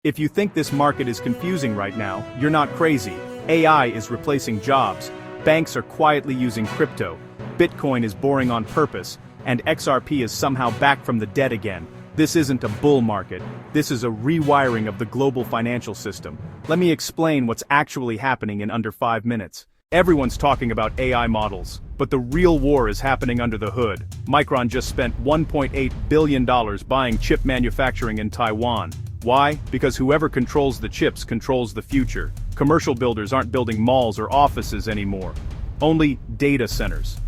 If you think this market is confusing right now, you're not crazy. AI is replacing jobs. Banks are quietly using crypto. Bitcoin is boring on purpose, and XRP is somehow back from the dead again. This isn't a bull market. This is a rewiring of the global financial system. Let me explain what's actually happening in under 5 minutes. Everyone's talking about AI models, but the real war is happening under the hood. Micron just spent $1.8 billion buying chip manufacturing in Taiwan. Why? Because whoever controls the chips controls the future. Commercial builders aren't building malls or offices anymore. Only data centers.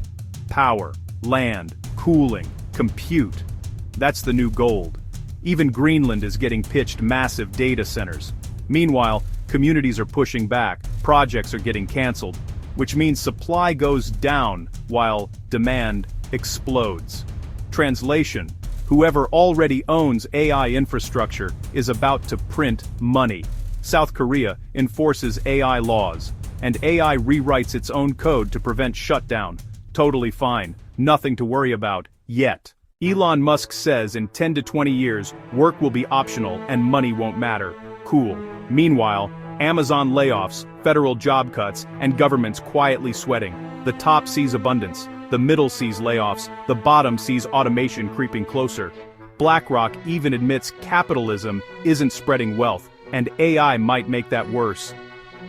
Power, land, cooling, compute. That's the new gold. Even Greenland is getting pitched massive data centers. Meanwhile, communities are pushing back, projects are getting canceled, which means supply goes down while demand explodes. Translation: whoever already owns AI infrastructure is about to print money. South Korea enforces AI laws, and AI rewrites its own code to prevent shutdown. Totally fine, nothing to worry about, yet. Elon Musk says in 10 to 20 years, work will be optional and money won't matter. Cool. Meanwhile, Amazon layoffs, federal job cuts, and governments quietly sweating. The top sees abundance, the middle sees layoffs, the bottom sees automation creeping closer. BlackRock even admits capitalism isn't spreading wealth, and AI might make that worse.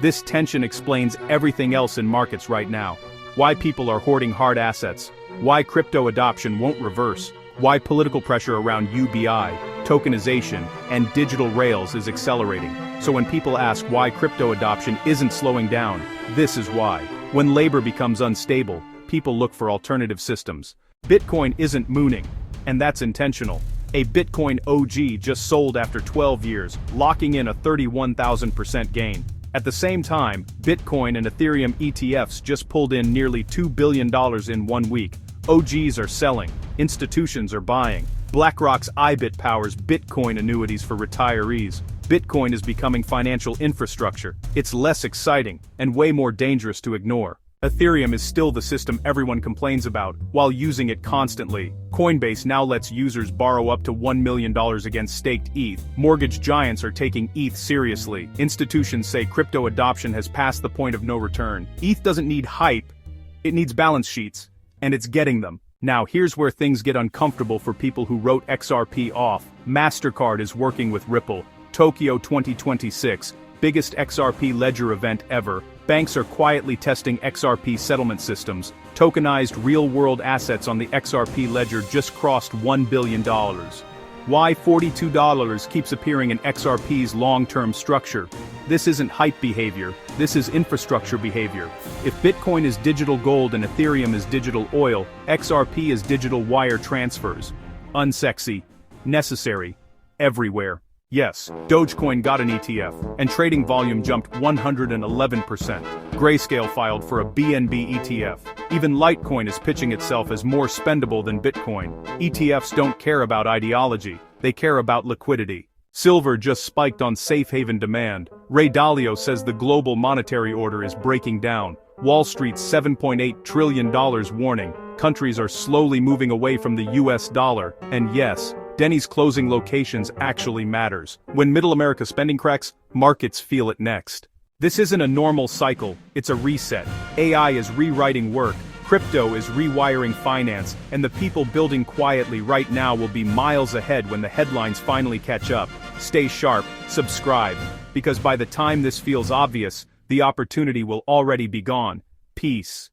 This tension explains everything else in markets right now. Why people are hoarding hard assets, why crypto adoption won't reverse, why political pressure around UBI, tokenization, and digital rails is accelerating. So when people ask why crypto adoption isn't slowing down, this is why. When labor becomes unstable, people look for alternative systems. Bitcoin isn't mooning, and that's intentional. A Bitcoin OG just sold after 12 years, locking in a 31,000% gain. At the same time, Bitcoin and Ethereum ETFs just pulled in nearly $2 billion in 1 week. OGs are selling, institutions are buying. BlackRock's IBIT powers Bitcoin annuities for retirees. Bitcoin is becoming financial infrastructure. It's less exciting, and way more dangerous to ignore. Ethereum is still the system everyone complains about, while using it constantly. Coinbase now lets users borrow up to $1 million against staked ETH. Mortgage giants are taking ETH seriously. Institutions say crypto adoption has passed the point of no return. ETH doesn't need hype, it needs balance sheets, and it's getting them. Now here's where things get uncomfortable for people who wrote XRP off. MasterCard is working with Ripple. Tokyo 2026, biggest XRP ledger event ever. Banks are quietly testing XRP settlement systems. Tokenized real-world assets on the XRP ledger just crossed $1 billion. Why $42 keeps appearing in XRP's long-term structure? This isn't hype behavior, this is infrastructure behavior. If Bitcoin is digital gold and Ethereum is digital oil, XRP is digital wire transfers. Unsexy, necessary, everywhere. Yes, Dogecoin got an ETF, and trading volume jumped 111%. Grayscale filed for a BNB ETF. Even Litecoin is pitching itself as more spendable than Bitcoin. ETFs don't care about ideology, they care about liquidity. Silver just spiked on safe haven demand. Ray Dalio says the global monetary order is breaking down. Wall Street's $7.8 trillion warning. Countries are slowly moving away from the US dollar, and yes, Denny's closing locations actually matters. When Middle America spending cracks, markets feel it next. This isn't a normal cycle, it's a reset. AI is rewriting work, crypto is rewiring finance, and the people building quietly right now will be miles ahead when the headlines finally catch up. Stay sharp, subscribe, because by the time this feels obvious, the opportunity will already be gone. Peace.